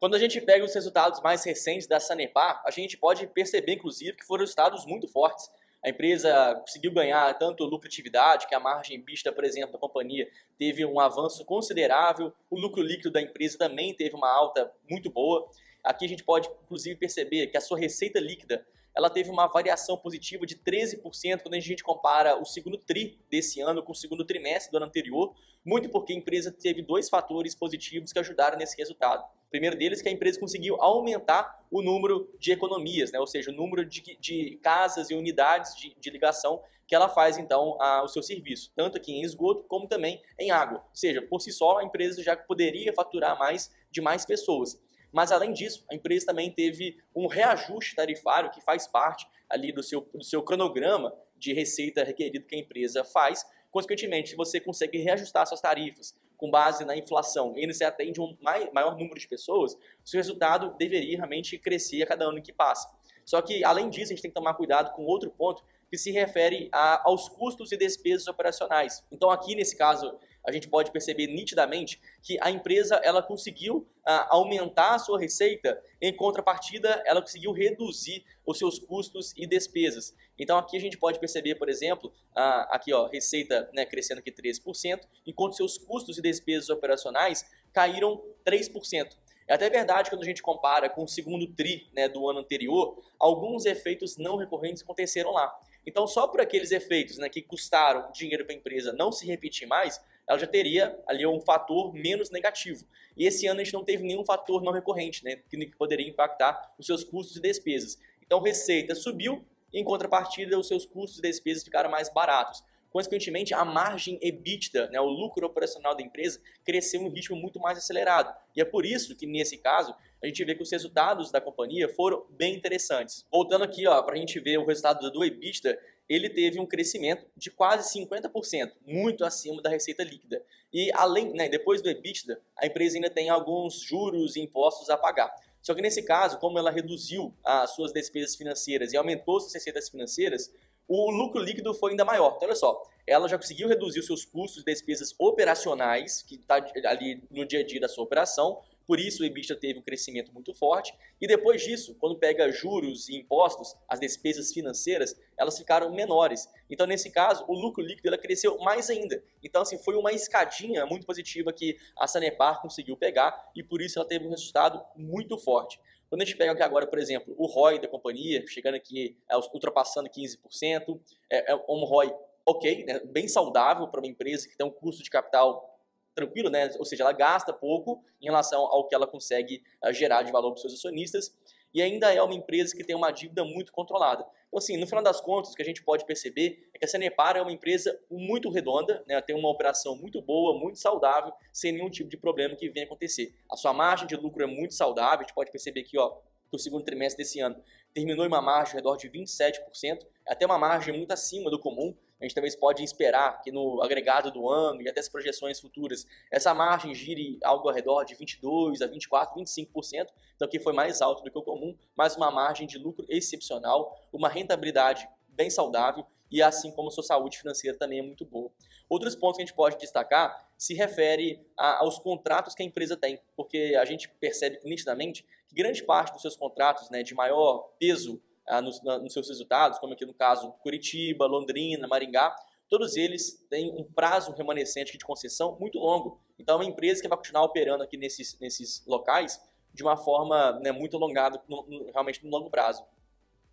Quando a gente pega os resultados mais recentes da Sanepar, a gente pode perceber, inclusive, que foram resultados muito fortes. A empresa conseguiu ganhar tanto lucratividade, que a margem EBITDA, por exemplo, da companhia teve um avanço considerável, o lucro líquido da empresa também teve uma alta muito boa. Aqui a gente pode, inclusive, perceber que a sua receita líquida ela teve uma variação positiva de 13% quando a gente compara o segundo TRI desse ano com o segundo trimestre do ano anterior, muito porque a empresa teve dois fatores positivos que ajudaram nesse resultado. O primeiro deles é que a empresa conseguiu aumentar o número de economias, ou seja, o número de casas e unidades de ligação que ela faz, então, o seu serviço, tanto aqui em esgoto como também em água. Ou seja, por si só, a empresa já poderia faturar mais de mais pessoas. Mas, além disso, a empresa também teve um reajuste tarifário que faz parte ali do seu cronograma de receita requerido que a empresa faz. Consequentemente, você consegue reajustar suas tarifas com base na inflação e você atende um maior número de pessoas, o seu resultado deveria realmente crescer a cada ano que passa. Só que, além disso, a gente tem que tomar cuidado com outro ponto que se refere aos custos e despesas operacionais. Então, aqui nesse caso, a gente pode perceber nitidamente que a empresa ela conseguiu aumentar a sua receita, em contrapartida ela conseguiu reduzir os seus custos e despesas. Então aqui a gente pode perceber, por exemplo, aqui receita crescendo aqui 13%, enquanto seus custos e despesas operacionais caíram 3%. É até verdade quando a gente compara com o segundo TRI do ano anterior, alguns efeitos não recorrentes aconteceram lá. Então só por aqueles efeitos que custaram dinheiro para a empresa não se repetir mais, ela já teria ali um fator menos negativo. E esse ano a gente não teve nenhum fator não recorrente, que poderia impactar os seus custos e despesas. Então receita subiu, e em contrapartida os seus custos e despesas ficaram mais baratos. Consequentemente, a margem EBITDA, o lucro operacional da empresa, cresceu em um ritmo muito mais acelerado. E é por isso que, nesse caso, a gente vê que os resultados da companhia foram bem interessantes. Voltando aqui para a gente ver o resultado do EBITDA, ele teve um crescimento de quase 50%, muito acima da receita líquida. E além, depois do EBITDA, a empresa ainda tem alguns juros e impostos a pagar. Só que nesse caso, como ela reduziu as suas despesas financeiras e aumentou suas receitas financeiras, o lucro líquido foi ainda maior. Então, olha só, ela já conseguiu reduzir os seus custos e despesas operacionais, que está ali no dia a dia da sua operação, por isso o EBITDA teve um crescimento muito forte, e depois disso, quando pega juros e impostos, as despesas financeiras, elas ficaram menores. Então, nesse caso, o lucro líquido ela cresceu mais ainda. Então, assim, foi uma escadinha muito positiva que a Sanepar conseguiu pegar, e por isso ela teve um resultado muito forte. Quando a gente pega aqui agora, por exemplo, o ROI da companhia, chegando aqui, ultrapassando 15%, é um ROI ok, bem saudável para uma empresa que tem um custo de capital tranquilo, ou seja, ela gasta pouco em relação ao que ela consegue gerar de valor para os seus acionistas, e ainda é uma empresa que tem uma dívida muito controlada. Então, assim, no final das contas, o que a gente pode perceber é que a Sanepar é uma empresa muito redonda, tem uma operação muito boa, muito saudável, sem nenhum tipo de problema que venha acontecer. A sua margem de lucro é muito saudável, a gente pode perceber aqui, que o segundo trimestre desse ano terminou em uma margem ao redor de 27%, até uma margem muito acima do comum. A gente também pode esperar que no agregado do ano e até as projeções futuras, essa margem gire algo ao redor de 22% a 24%, 25%, então aqui foi mais alto do que o comum, mas uma margem de lucro excepcional, uma rentabilidade bem saudável e assim como a sua saúde financeira também é muito boa. Outros pontos que a gente pode destacar se refere aos contratos que a empresa tem, porque a gente percebe nitidamente que grande parte dos seus contratos de maior peso nos seus resultados, como aqui no caso Curitiba, Londrina, Maringá, todos eles têm um prazo remanescente de concessão muito longo. Então é uma empresa que vai continuar operando aqui nesses locais de uma forma muito alongada, realmente no longo prazo.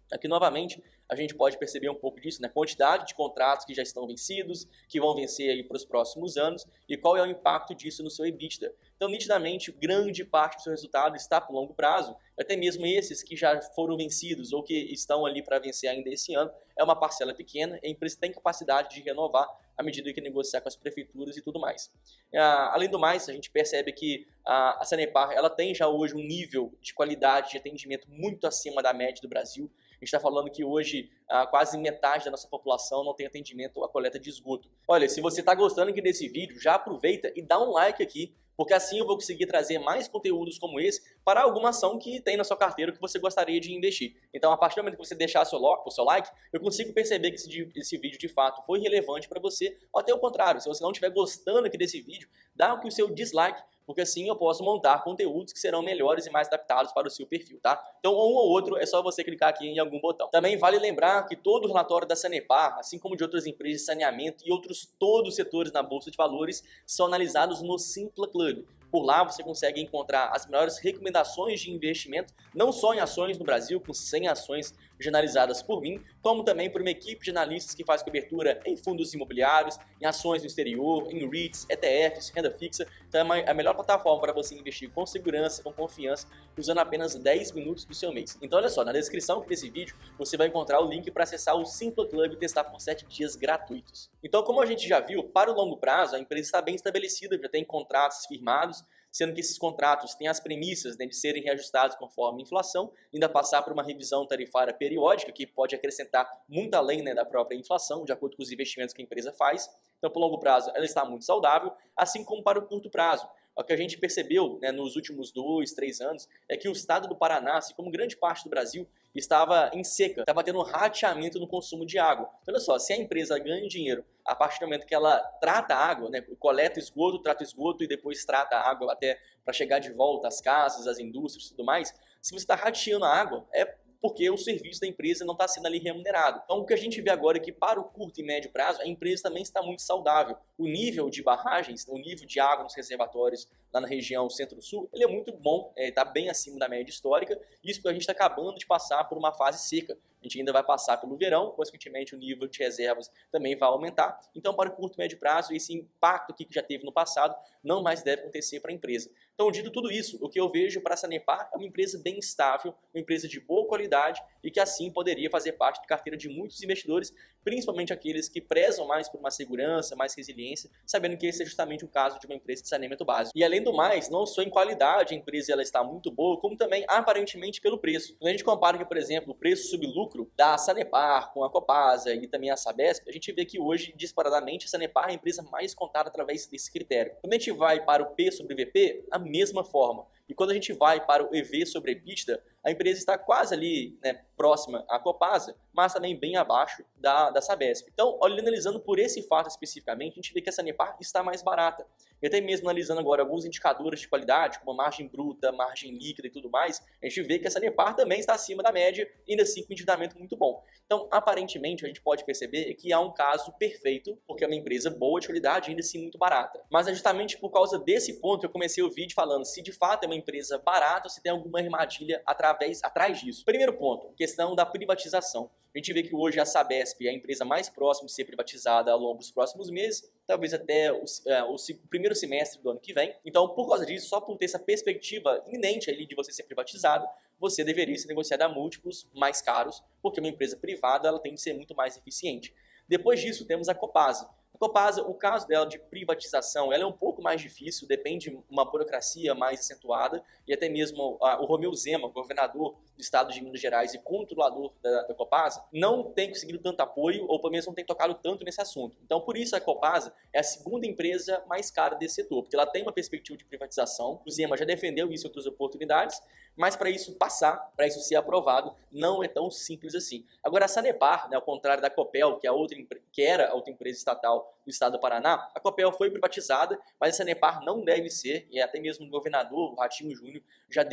Aqui, novamente, a gente pode perceber um pouco disso, quantidade de contratos que já estão vencidos, que vão vencer aí para os próximos anos, e qual é o impacto disso no seu EBITDA. Então, nitidamente, grande parte do seu resultado está para o longo prazo, até mesmo esses que já foram vencidos ou que estão ali para vencer ainda esse ano, é uma parcela pequena, e a empresa tem capacidade de renovar à medida que negociar com as prefeituras e tudo mais. Além do mais, a gente percebe que a Sanepar ela tem já hoje um nível de qualidade de atendimento muito acima da média do Brasil. A gente está falando que hoje quase metade da nossa população não tem atendimento à coleta de esgoto. Olha, se você está gostando aqui desse vídeo, já aproveita e dá um like aqui, porque assim eu vou conseguir trazer mais conteúdos como esse para alguma ação que tem na sua carteira que você gostaria de investir. Então, a partir do momento que você deixar o seu like, eu consigo perceber que esse vídeo de fato foi relevante para você, ou até o contrário, se você não estiver gostando aqui desse vídeo, dá aqui o seu dislike, porque assim eu posso montar conteúdos que serão melhores e mais adaptados para o seu perfil, tá? Então, um ou outro, é só você clicar aqui em algum botão. Também vale lembrar que todo o relatório da Sanepar, assim como de outras empresas de saneamento e outros todos os setores na Bolsa de Valores, são analisados no Simpla Club. Por lá você consegue encontrar as melhores recomendações de investimento, não só em ações no Brasil, com 100 ações analisadas por mim, como também por uma equipe de analistas que faz cobertura em fundos imobiliários, em ações no exterior, em REITs, ETFs, renda fixa. Então é a melhor plataforma para você investir com segurança, com confiança, usando apenas 10 minutos do seu mês. Então olha só, na descrição desse vídeo você vai encontrar o link para acessar o Simpla Club e testar por 7 dias gratuitos. Então, como a gente já viu, para o longo prazo a empresa está bem estabelecida, já tem contratos firmados, sendo que esses contratos têm as premissas, né, de serem reajustados conforme a inflação, ainda passar por uma revisão tarifária periódica, que pode acrescentar muito além, né, da própria inflação, de acordo com os investimentos que a empresa faz. Então, por longo prazo, ela está muito saudável, assim como para o curto prazo. O que a gente percebeu, né, nos últimos 2, 3 anos é que o estado do Paraná, assim como grande parte do Brasil, estava em seca, estava tendo um rateamento no consumo de água. Então, olha só, se a empresa ganha dinheiro a partir do momento que ela trata a água, né, coleta esgoto, trata esgoto e depois trata a água até para chegar de volta às casas, às indústrias e tudo mais, se você está rateando a água, é porque o serviço da empresa não está sendo ali remunerado. Então, o que a gente vê agora é que para o curto e médio prazo, a empresa também está muito saudável. O nível de barragens, o nível de água nos reservatórios lá na região centro-sul, ele é muito bom, está bem acima da média histórica, isso porque a gente está acabando de passar por uma fase seca. A gente ainda vai passar pelo verão, consequentemente o nível de reservas também vai aumentar. Então, para o curto e médio prazo, esse impacto aqui que já teve no passado não mais deve acontecer para a empresa. Então, dito tudo isso, o que eu vejo para a Sanepar é uma empresa bem estável, uma empresa de boa qualidade e que assim poderia fazer parte da carteira de muitos investidores, principalmente aqueles que prezam mais por uma segurança, mais resiliência, sabendo que esse é justamente o caso de uma empresa de saneamento básico. E além do mais, não só em qualidade a empresa ela está muito boa, como também aparentemente pelo preço. Quando a gente compara aqui, por exemplo, o preço sobre lucro da Sanepar com a Copasa e também a Sabesp, a gente vê que hoje, disparadamente, a Sanepar é a empresa mais contada através desse critério. Quando a gente vai para o P sobre VP, a mesma forma. E quando a gente vai para o EV sobre EBITDA, a empresa está quase ali, né, próxima à Copasa, mas também bem abaixo da Sabesp. Então, analisando por esse fato especificamente, a gente vê que a Sanepar está mais barata. E até mesmo analisando agora alguns indicadores de qualidade, como a margem bruta, margem líquida e tudo mais, a gente vê que a Sanepar também está acima da média, ainda assim com um endividamento muito bom. Então, aparentemente, a gente pode perceber que há um caso perfeito, porque é uma empresa boa de qualidade, ainda assim muito barata. Mas é justamente por causa desse ponto que eu comecei o vídeo falando se de fato é uma empresa barata ou se tem alguma armadilha atrás disso. Primeiro ponto, questão da privatização. A gente vê que hoje a Sabesp é a empresa mais próxima de ser privatizada ao longo dos próximos meses, talvez até o primeiro semestre do ano que vem. Então, por causa disso, só por ter essa perspectiva iminente ali de você ser privatizado, você deveria ser negociado a múltiplos mais caros, porque uma empresa privada ela tem de ser muito mais eficiente. Depois disso, temos a Copasa. A Copasa, o caso dela de privatização, ela é um pouco mais difícil, depende de uma burocracia mais acentuada, e até mesmo o Romeu Zema, governador do estado de Minas Gerais e controlador da Copasa, não tem conseguido tanto apoio, ou pelo menos não tem tocado tanto nesse assunto. Então, por isso a Copasa é a segunda empresa mais cara desse setor, porque ela tem uma perspectiva de privatização, o Zema já defendeu isso em outras oportunidades, mas para isso passar, para isso ser aprovado, não é tão simples assim. Agora, a Sanepar, né, ao contrário da Copel, que era a outra empresa estatal do estado do Paraná, a Copel foi privatizada, mas a Sanepar não deve ser, e até mesmo o governador, o Ratinho Júnior, já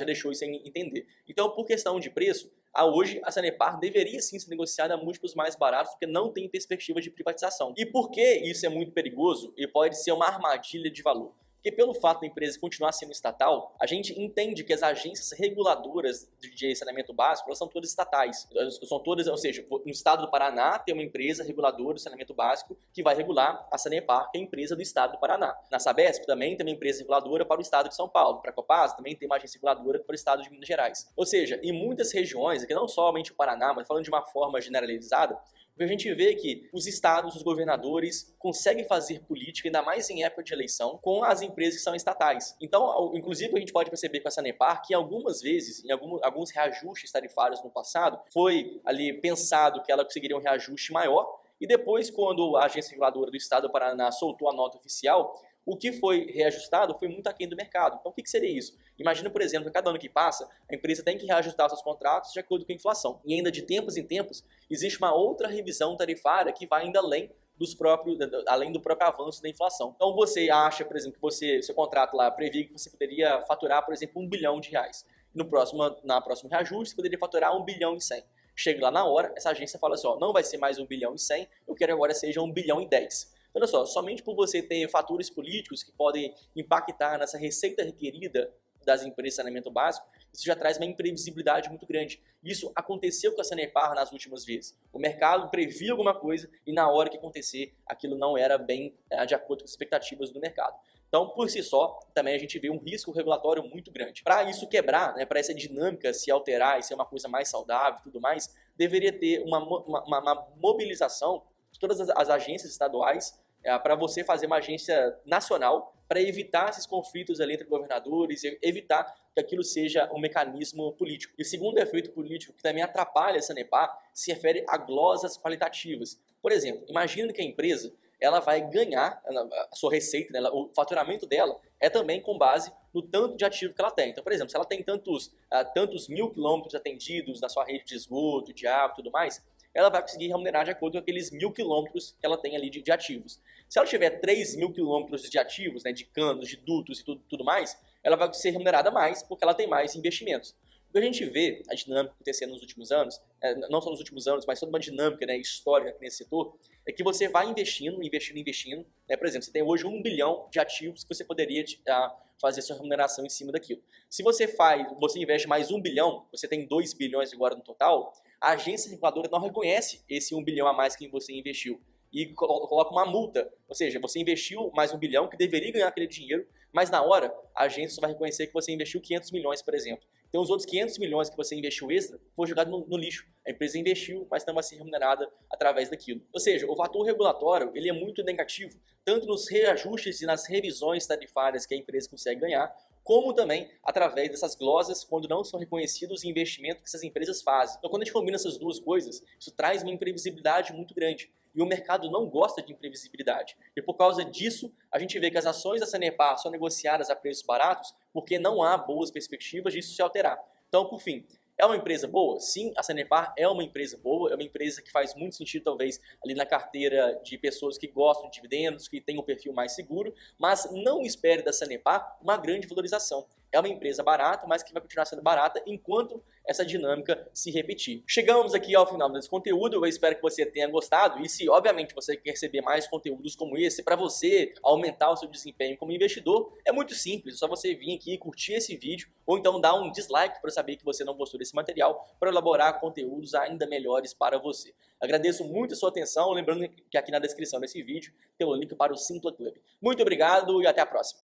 deixou isso entender. Então, por questão de preço, hoje a Sanepar deveria sim ser negociada a múltiplos mais baratos, porque não tem perspectiva de privatização. E por que isso é muito perigoso e pode ser uma armadilha de valor? Porque pelo fato da empresa continuar sendo estatal, a gente entende que as agências reguladoras de saneamento básico, elas são todas estatais. São todas, ou seja, no estado do Paraná tem uma empresa reguladora de saneamento básico que vai regular a Sanepar, que é a empresa do estado do Paraná. Na Sabesp também tem uma empresa reguladora para o estado de São Paulo. Para a Copasa também tem uma agência reguladora para o estado de Minas Gerais. Ou seja, em muitas regiões, aqui não somente o Paraná, mas falando de uma forma generalizada, a gente vê que os estados, os governadores conseguem fazer política, ainda mais em época de eleição, com as empresas que são estatais. Então, inclusive, a gente pode perceber com a Sanepar que algumas vezes, em alguns reajustes tarifários no passado, foi ali pensado que ela conseguiria um reajuste maior, e depois, quando a agência reguladora do estado do Paraná soltou a nota oficial, o que foi reajustado foi muito aquém do mercado. Então, o que seria isso? Imagina, por exemplo, que cada ano que passa, a empresa tem que reajustar seus contratos de acordo com a inflação. E ainda de tempos em tempos, existe uma outra revisão tarifária que vai ainda além além do próprio avanço da inflação. Então você acha, por exemplo, que seu contrato lá previa que você poderia faturar, por exemplo, R$ 1 bilhão. Na próxima reajuste, você poderia faturar 1 bilhão e 100. Chega lá na hora, essa agência fala assim, ó, não vai ser mais 1 bilhão e 100, eu quero agora seja 1 bilhão e 10. Então, olha só, somente por você ter fatores políticos que podem impactar nessa receita requerida das empresas de saneamento básico, isso já traz uma imprevisibilidade muito grande. Isso aconteceu com a Sanepar nas últimas vezes. O mercado previa alguma coisa e na hora que acontecer, aquilo não era bem de acordo com as expectativas do mercado. Então, por si só, também a gente vê um risco regulatório muito grande. Para isso quebrar, para essa dinâmica se alterar e ser uma coisa mais saudável e tudo mais, deveria ter uma mobilização de todas as agências estaduais para você fazer uma agência nacional para evitar esses conflitos ali entre governadores, evitar que aquilo seja um mecanismo político. E o segundo efeito político que também atrapalha a Sanepar se refere a glosas qualitativas. Por exemplo, imagina que a empresa ela vai ganhar a sua receita, né, o faturamento dela é também com base no tanto de ativo que ela tem. Então, por exemplo, se ela tem tantos 1.000 quilômetros atendidos na sua rede de esgoto, de água e tudo mais, ela vai conseguir remunerar de acordo com aqueles 1.000 quilômetros que ela tem ali de ativos. Se ela tiver 3.000 quilômetros de ativos, né, de canos, de dutos e tudo mais, ela vai ser remunerada mais porque ela tem mais investimentos. O que a gente vê a dinâmica acontecendo nos últimos anos, não só nos últimos anos, mas toda uma dinâmica, né, histórica nesse setor, é que você vai investindo. Né? Por exemplo, você tem hoje 1 bilhão de ativos que você poderia fazer sua remuneração em cima daquilo. Se você investe mais 1 bilhão, você tem 2 bilhões agora no total, a agência reguladora não reconhece esse 1 bilhão a mais que você investiu e coloca uma multa. Ou seja, você investiu mais 1 bilhão, que deveria ganhar aquele dinheiro, mas na hora a agência só vai reconhecer que você investiu 500 milhões, por exemplo. Então os outros 500 milhões que você investiu extra foi jogado no lixo. A empresa investiu, mas não vai ser remunerada através daquilo. Ou seja, o fator regulatório ele é muito negativo, tanto nos reajustes e nas revisões tarifárias que a empresa consegue ganhar, como também através dessas glosas quando não são reconhecidos os investimentos que essas empresas fazem. Então, quando a gente combina essas duas coisas, isso traz uma imprevisibilidade muito grande. E o mercado não gosta de imprevisibilidade. E por causa disso, a gente vê que as ações da Sanepar são negociadas a preços baratos porque não há boas perspectivas disso se alterar. Então, por fim, é uma empresa boa? Sim, a Sanepar é uma empresa boa, é uma empresa que faz muito sentido, talvez, ali na carteira de pessoas que gostam de dividendos, que têm um perfil mais seguro, mas não espere da Sanepar uma grande valorização. É uma empresa barata, mas que vai continuar sendo barata enquanto essa dinâmica se repetir. Chegamos aqui ao final desse conteúdo, eu espero que você tenha gostado e se obviamente você quer receber mais conteúdos como esse, para você aumentar o seu desempenho como investidor, é muito simples, é só você vir aqui e curtir esse vídeo ou então dar um dislike para saber que você não gostou desse material para elaborar conteúdos ainda melhores para você. Agradeço muito a sua atenção, lembrando que aqui na descrição desse vídeo tem o link para o Simpla Club. Muito obrigado e até a próxima.